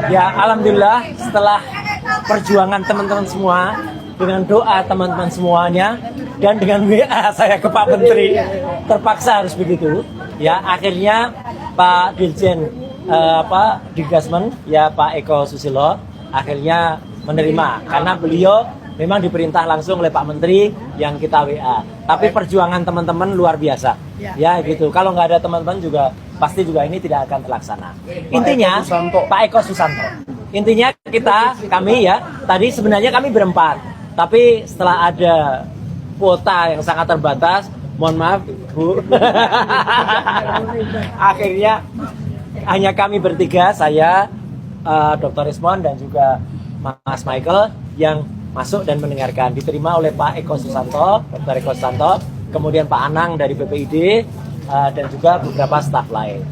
Ya, alhamdulillah setelah perjuangan teman-teman semua, dengan doa teman-teman semuanya, dan dengan WA saya ke Pak Menteri, terpaksa harus begitu. Ya, akhirnya Pak Dirjen Digasmen, ya Pak Eko Susilo, akhirnya menerima karena beliau memang diperintah langsung oleh Pak Menteri yang kita WA. Tapi perjuangan teman-teman luar biasa. Ya gitu. Kalau nggak ada teman-teman juga pasti juga ini tidak akan terlaksana. Intinya Pak Eko Susanto. Intinya kami ya, tadi sebenarnya kami berempat. Tapi setelah ada kuota yang sangat terbatas, mohon maaf Bu. Akhirnya hanya kami bertiga, saya, Dr. Rismon dan juga Mas Michael yang masuk dan mendengarkan. Diterima oleh Pak Eko Susanto, Dr. Eko Susanto, kemudian Pak Anang dari BPID, dan juga beberapa staf lain.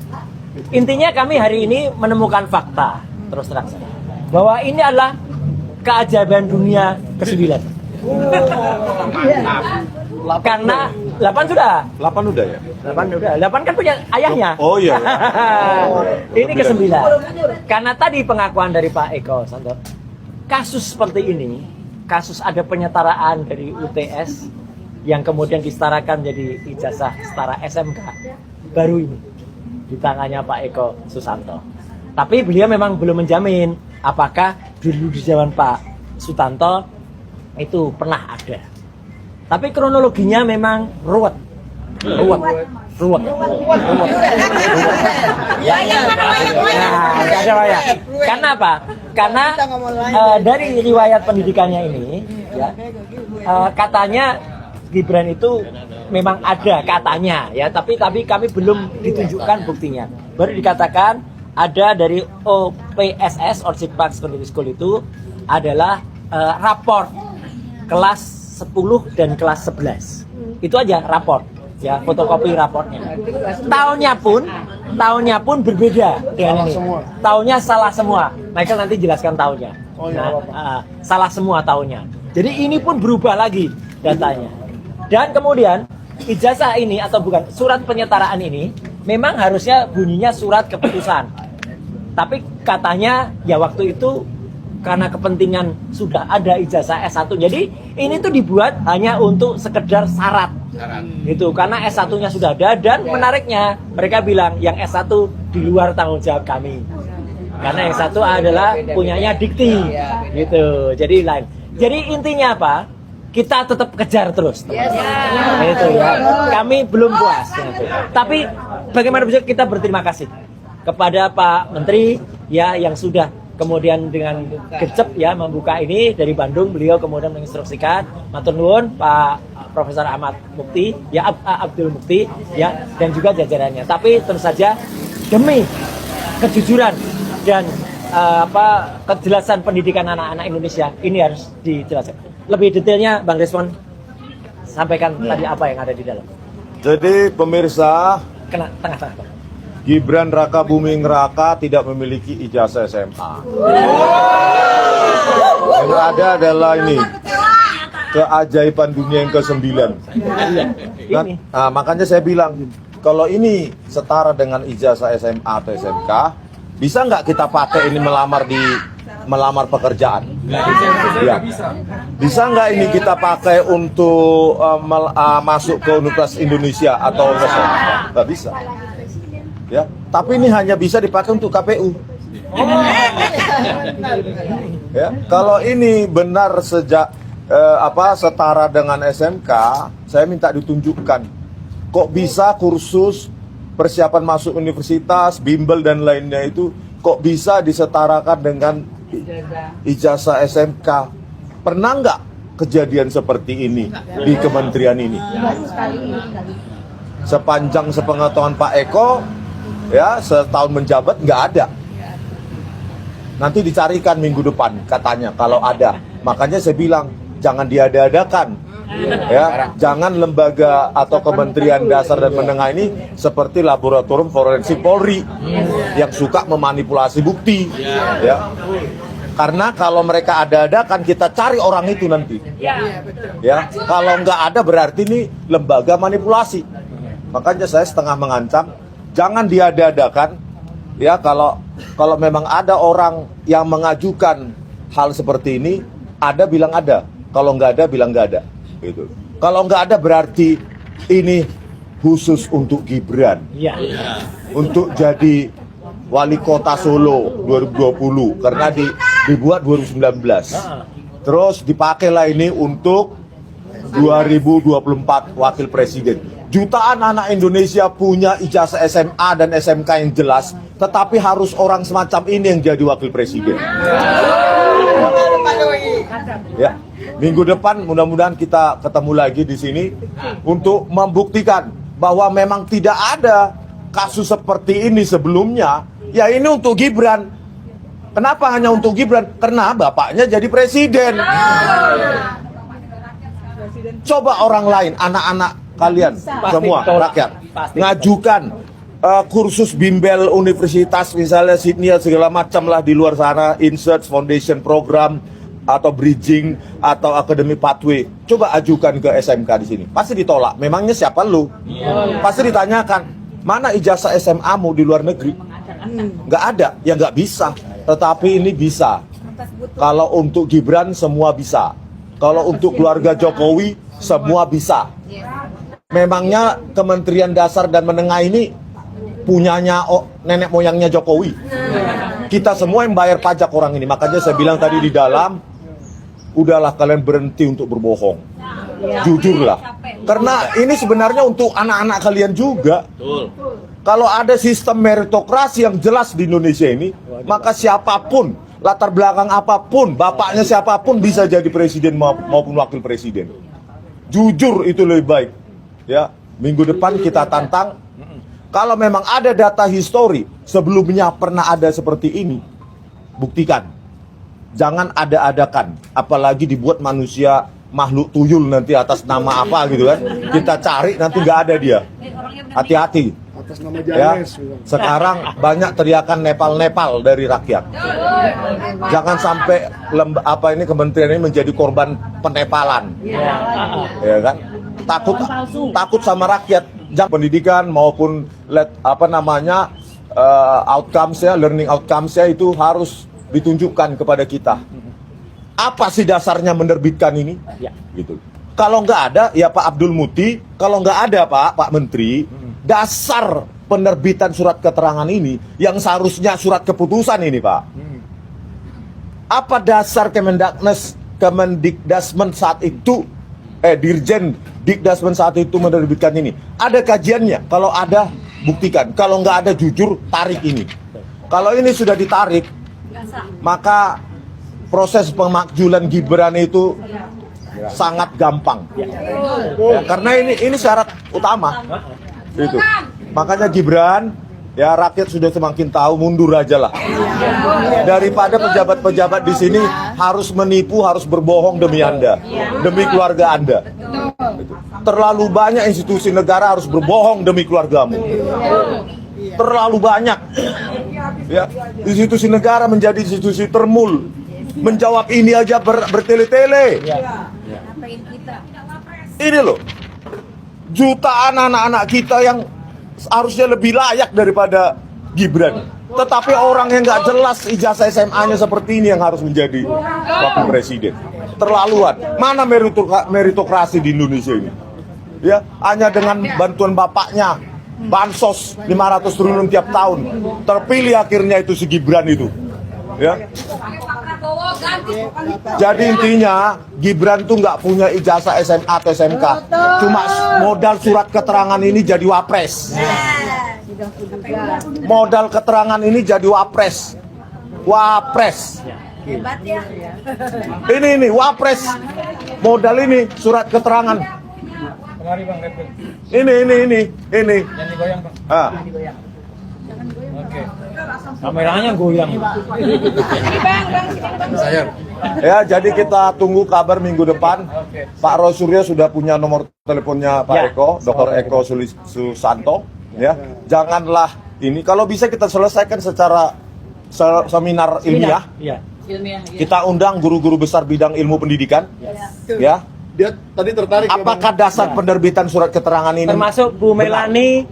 Intinya kami hari ini menemukan fakta, terus terang saja, bahwa ini adalah keajaiban dunia ke-9. Karena 8 sudah. 8 udah ya? 8 kan punya ayahnya. Oh iya. Ini ke-9. Karena tadi pengakuan dari Pak Eko Susanto, kasus seperti ini, kasus ada penyetaraan dari UTS yang kemudian disetarakan jadi ijazah setara SMK, baru ini di tangannya Pak Eko Susanto. Tapi beliau memang belum menjamin apakah dulu di zaman Pak Sutanto itu pernah ada. Tapi kronologinya memang ruwet. Karena apa? Karena dari riwayat pendidikannya ini, ya, katanya Gibran itu memang ada katanya, ya. Tapi kami belum ditunjukkan buktinya. Baru dikatakan ada dari OPSS, Orchid Park Secondary School itu adalah raport kelas 10 dan kelas 11. Itu aja raport. Ya, fotokopi raportnya. Tahunnya pun berbeda dengan ini. Tahunnya salah semua. Michael nanti jelaskan tahunnya. Salah semua tahunnya. Jadi ini pun berubah lagi datanya. Dan kemudian ijazah ini atau bukan surat penyetaraan ini memang harusnya bunyinya surat keputusan. Tapi katanya ya waktu itu karena kepentingan sudah ada ijazah S1. Jadi ini tuh dibuat hanya untuk sekedar syarat. Gitu, karena S1-nya sudah ada dan menariknya mereka bilang yang S1 di luar tanggung jawab kami. Karena yang satu adalah punyanya Dikti. Gitu. Jadi lain. Jadi intinya apa? Kita tetap kejar terus. Itu ya. Kami belum puas. Gitu. Tapi bagaimana bisa kita berterima kasih kepada Pak Menteri ya yang sudah kemudian dengan gercep ya membuka ini dari Bandung, beliau kemudian menginstruksikan matur nuwun Pak Profesor Ahmad Mukti ya Abdul Mukti ya dan juga jajarannya. Tapi tentu saja demi kejujuran dan kejelasan pendidikan anak-anak Indonesia ini harus dijelaskan. Lebih detailnya Bang Respon sampaikan tadi apa yang ada di dalam. Jadi pemirsa, kena tengah-tengah. Gibran Raka Buming Raka tidak memiliki ijazah SMA. Yang ada adalah ini keajaiban dunia yang ke-9. Nah, makanya saya bilang kalau ini setara dengan ijazah SMA atau SMK, bisa nggak kita pakai ini melamar pekerjaan? Ya. Bisa nggak ini kita pakai untuk masuk ke Universitas Indonesia atau nggak bisa? Ya, tapi ini hanya bisa dipakai untuk KPU. Ya, kalau ini benar setara dengan SMK, saya minta ditunjukkan. Kok bisa kursus persiapan masuk universitas, bimbel dan lainnya itu kok bisa disetarakan dengan ijazah SMK? Pernah nggak kejadian seperti ini di kementerian ini? Sepanjang sepengetahuan Pak Eko, ya setahun menjabat nggak ada. Nanti dicarikan minggu depan katanya kalau ada. Makanya saya bilang jangan diada-adakan. Ya, jangan lembaga atau Kementerian Dasar dan Menengah ini seperti laboratorium forensik Polri yang suka memanipulasi bukti. Ya. Karena kalau mereka ada-adakan kita cari orang itu nanti. Ya, kalau nggak ada berarti ini lembaga manipulasi. Makanya saya setengah mengancam jangan diada-adakan ya kalau memang ada orang yang mengajukan hal seperti ini, ada bilang ada, kalau nggak ada bilang nggak ada, gitu. Kalau nggak ada berarti ini khusus untuk Gibran, untuk jadi wali kota Solo 2020 karena dibuat 2019. Terus dipakailah ini untuk 2024 wakil presiden. Jutaan anak Indonesia punya ijazah SMA dan SMK yang jelas, tetapi harus orang semacam ini yang jadi wakil presiden. Ya, minggu depan mudah-mudahan kita ketemu lagi di sini untuk membuktikan bahwa memang tidak ada kasus seperti ini sebelumnya. Ya ini untuk Gibran. Kenapa hanya untuk Gibran? Karena bapaknya jadi presiden. Coba orang lain, anak-anak kalian semua rakyat ngajukan kursus bimbel universitas misalnya Sydney segala macam lah di luar sana, Insert Foundation Program atau Bridging atau Academy Pathway. Coba ajukan ke SMK di sini, pasti ditolak. Memangnya siapa lu? Pasti ditanyakan, mana ijazah SMA-mu di luar negeri? Nggak ada, ya nggak bisa. Tetapi ini bisa. Kalau untuk Gibran semua bisa. Kalau untuk keluarga Jokowi semua bisa. Memangnya Kementerian Dasar dan Menengah ini punyanya nenek moyangnya Jokowi. Kita semua yang bayar pajak orang ini. Makanya saya bilang tadi di dalam, udahlah kalian berhenti untuk berbohong. Jujurlah. Karena ini sebenarnya untuk anak-anak kalian juga. Kalau ada sistem meritokrasi yang jelas di Indonesia ini, maka siapapun, latar belakang apapun, bapaknya siapapun bisa jadi presiden maupun wakil presiden. Jujur itu lebih baik. Ya, minggu depan kita tantang. Kalau memang ada data histori sebelumnya pernah ada seperti ini, buktikan. Jangan ada-adakan, apalagi dibuat manusia makhluk tuyul nanti atas nama apa gitu kan. Kita cari nanti nggak ada dia. Hati-hati. Atas nama Ya, Janes. sekarang banyak teriakan Nepal-Nepal dari rakyat. Jangan sampai ini kementerian ini menjadi korban penepalan. Ya kan? Takut sama rakyat. Jangan pendidikan maupun outcomes-nya, learning outcomes-nya itu harus ditunjukkan kepada kita. Apa sih dasarnya menerbitkan ini? Gitu. Kalau nggak ada, ya Pak Abdul Muti. Kalau nggak ada Pak Menteri, dasar penerbitan surat keterangan ini yang seharusnya surat keputusan ini Pak. Apa dasar Kemendikdasmen saat itu, Dirjen Dikdasmen saat itu menerbitkan ini? Ada kajiannya. Kalau ada, buktikan. Kalau nggak ada, jujur, tarik ini. Kalau ini sudah ditarik, maka proses pemakjulan Gibran itu sangat gampang. Ya, karena ini syarat utama. Itu. Makanya Gibran, ya rakyat sudah semakin tahu, mundur aja lah. Daripada pejabat-pejabat di sini harus menipu, harus berbohong demi Anda, demi keluarga Anda. Terlalu banyak institusi negara harus berbohong demi keluargamu. Terlalu banyak. Ya, institusi negara menjadi institusi termul. Menjawab ini aja bertele-tele. Ini loh, jutaan anak-anak kita yang harusnya lebih layak daripada Gibran. Tetapi orang yang nggak jelas ijazah SMA-nya seperti ini yang harus menjadi wakil presiden. Terlaluan. Mana meritokrasi di Indonesia ini? Ya, hanya dengan bantuan bapaknya, bansos 500 triliun tiap tahun. Terpilih akhirnya itu si Gibran itu. Ya. Jadi intinya Gibran tuh nggak punya ijazah SMA atau SMK, cuma modal surat keterangan ini jadi wapres. Modal keterangan ini jadi wapres. Hebat ya. Ini wapres. Modal ini surat keterangan. Ini. Yang digoyang, Bang. Ah. Oke. Kameranya goyang. Ya, jadi kita tunggu kabar minggu depan. Pak Rosurya sudah punya nomor teleponnya Pak Ya. Eko, Dr. Eko Susanto. Ya, janganlah ini. Kalau bisa kita selesaikan secara seminar ilmiah. Iya. Kita undang guru-guru besar bidang ilmu pendidikan. Ya. Dia tadi tertarik. Apakah dasar penerbitan surat keterangan ini? Termasuk Bu Melani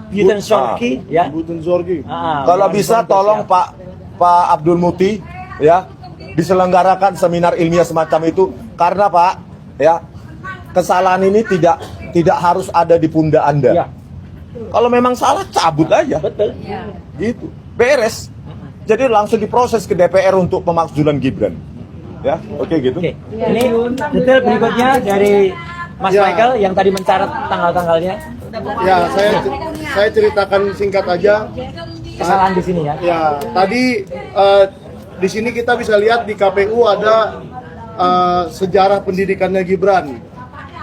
Buten Sorgi ya. Buten Zorgi. Kalau bisa tolong Pak Abdul Muti ya diselenggarakan seminar ilmiah semacam itu karena Pak ya kesalahan ini tidak harus ada di pundak Anda. Ya. Kalau memang salah cabut aja. Betul. Gitu. Beres. Jadi langsung diproses ke DPR untuk pemakzulan Gibran. Ya, oke gitu. Oke. Ini detail berikutnya dari Mas Ya. Michael yang tadi mencatat tanggal-tanggalnya. Ya, saya ceritakan singkat aja. Kesalahan di sini ya. Ya, tadi di sini kita bisa lihat di KPU ada sejarah pendidikannya Gibran.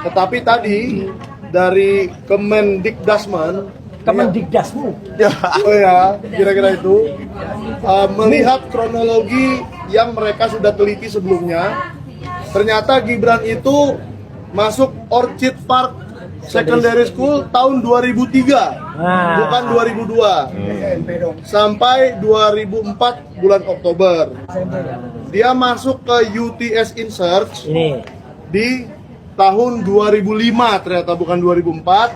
Tetapi tadi dari Kemendikdasmen, Kemendikdasmu. oh ya, kira-kira itu melihat kronologi yang mereka sudah teliti sebelumnya, ternyata Gibran itu masuk Orchid Park Secondary School tahun 2003, bukan 2002, sampai 2004 bulan Oktober. Dia masuk ke UTS Insearch Ini. di tahun 2005, ternyata bukan 2004,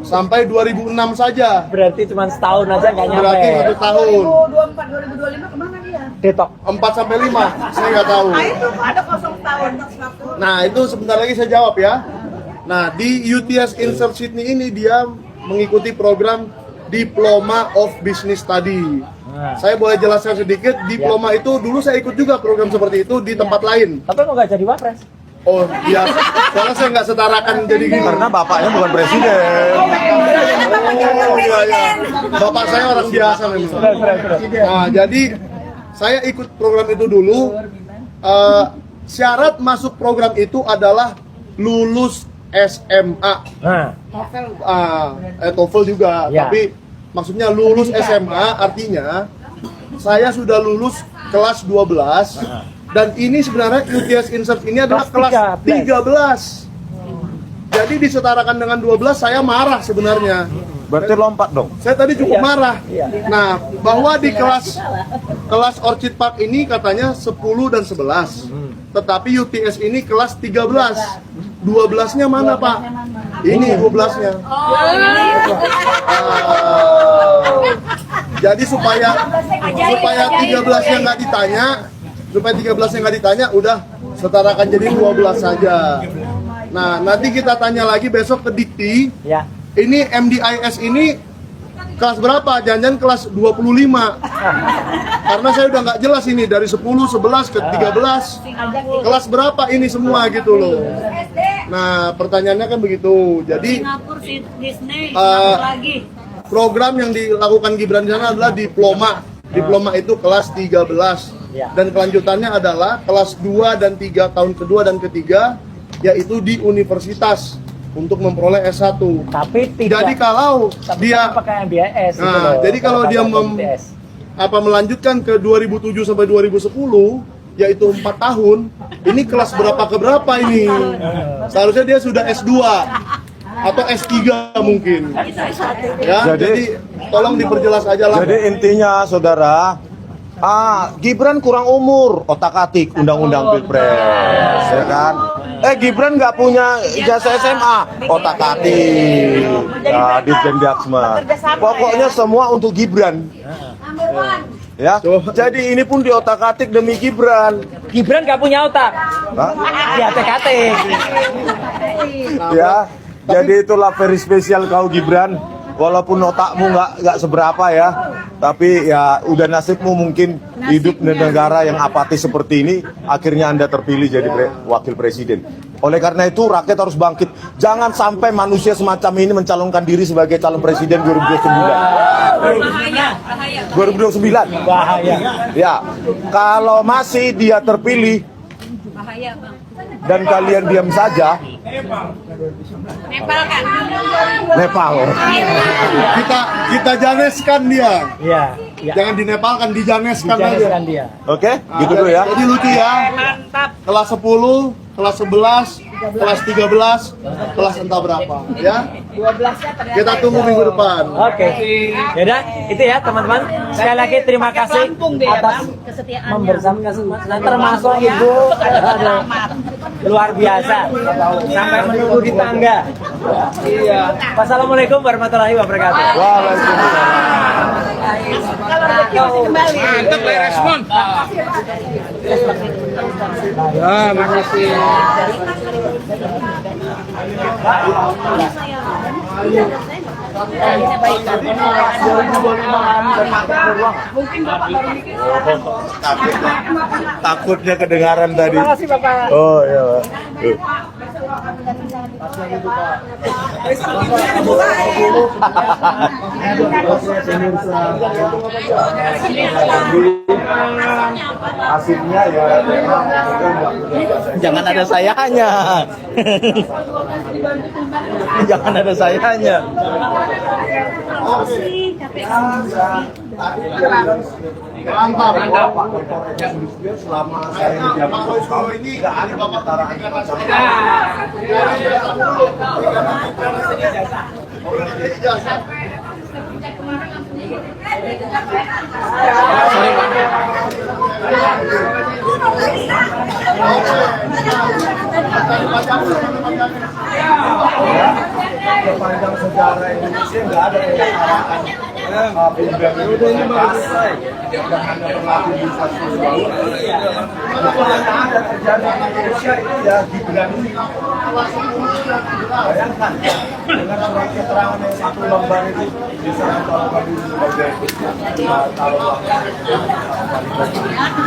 sampai 2006 saja. Berarti cuma setahun aja nggak nyampe. Berarti 1 tahun. 2024 kemana dia? Detok. 4 sampai 5, saya nggak tahu. Nah itu ada kosong tahun. Nah, itu sebentar lagi saya jawab ya. Nah, di UTS Insert Sydney ini dia mengikuti program Diploma of Business Study. Saya boleh jelaskan sedikit, diploma itu dulu saya ikut juga program seperti itu di tempat lain. Tapi mau nggak jadi wapres? Oh, iya. Soalnya saya nggak setarakan jadi gini. Karena bapaknya bukan presiden. Oh, iya, iya. Bapak saya orang biasa memang. Nah, jadi saya ikut program itu dulu. Syarat masuk program itu adalah lulus SMA. Nah, TOEFL juga, Ya. tapi maksudnya lulus SMA artinya saya sudah lulus kelas 12 dan ini sebenarnya UTS Insert ini adalah Kelas kelas 13. Jadi disetarakan dengan 12 saya marah sebenarnya. Berarti lompat dong. Saya tadi cukup Iya. marah. Iya. Nah, bahwa di kelas Orchid Park ini katanya 10 dan 11. Tetapi UTS ini kelas 13. 12-nya mana, Pak? Ini 12-nya. Jadi supaya 13-nya nggak ditanya, udah setarakan jadi 12 saja. Nah, nanti kita tanya lagi besok ke Dikti. ya. Ini MDIS ini kelas berapa? Jangan-jangan kelas 25. Karena saya udah nggak jelas ini dari 10, 11 ke 13. Kelas berapa ini semua gitu loh. Nah, pertanyaannya kan begitu. Jadi Singapura, Disney, Eh, lagi. program yang dilakukan Gibran di sana adalah diploma. Diploma itu kelas 13. Ya. Dan kelanjutannya adalah kelas 2 dan 3 tahun kedua dan ketiga yaitu di universitas untuk memperoleh S1. Tapi tidak. Jadi kalau Tapi dia kan pakai MBIS. gitu Nah, loh. jadi kalau dia MBIS. melanjutkan ke 2007 sampai 2010 yaitu 4 tahun, ini kelas berapa ke berapa ini? Seharusnya dia sudah S2 atau S3 mungkin. Ya, jadi tolong diperjelas aja lah. Jadi intinya saudara, Gibran kurang umur, otak-atik undang-undang Pilpres, ya kan? Gibran nggak punya ijazah SMA, otak-atik, Dirjen Diaksma. Pokoknya semua untuk Gibran, ya. Jadi ini pun diotak-atik demi Gibran, Gibran nggak punya otak. Hah? Dia atik-atik. Ya. Jadi itulah very spesial kau Gibran. Walaupun otakmu nggak seberapa ya, tapi ya udah nasibmu mungkin hidup di negara yang apatis seperti ini. Akhirnya Anda terpilih jadi wakil presiden. Oleh karena itu rakyat harus bangkit. Jangan sampai manusia semacam ini mencalonkan diri sebagai calon presiden 2029. 2029. Bahaya. Ya, kalau masih dia terpilih Bahaya, Bang. dan kalian diam saja, Nepal kan? Nepal. Kita janeskan dia. Iya. Ya. Jangan dinepalkan, dijaneskan aja. Dijelaskan dia. Oke, gitu dulu ya. Jadi lucu ya. Mantap. Kelas 10, kelas 11, kelas 13, kelas entah berapa ya. 12-nya ternyata. Kita tunggu minggu depan. Oke. Yaudah, itu ya teman-teman. Sekali lagi terima kasih atas Kesetiaannya. membersama kesempatan termasuk Ibu. Aduh, luar biasa. Sampai menunggu di tangga. Iya. Wassalamualaikum warahmatullahi wabarakatuh. Waalaikumsalam. Kalau rezeki masih kembali. Mantap lah respon. Ya, makasih. Mungkin Bapak baru mikir. Takutnya kedengaran tadi. Terima kasih Bapak. Oh iya, Pak. Hasilnya ya Jangan ada sayanya. Jangan ada sayanya. Mantap. selama saya di Jakarta ini nggak ada pemataran sepanjang sejarah Indonesia nggak ada pemataran ini bagus yang hanya berlaku di satu itu hanya ada terjadi di Indonesia itu ya Gibran ini bayangkan dengan surat keterangan yang satu lembar itu bisa ditolakkan sebagai taruh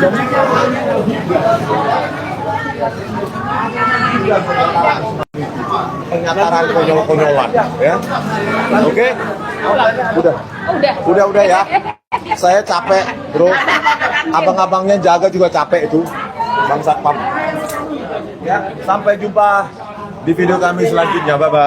jadi pernyataan konyol-konyolan ya. Oke? Udah ya. Saya capek, Bro. Abang-abangnya jaga juga capek itu. Bang Satpam. Ya, sampai jumpa di video kami selanjutnya. Bye bye.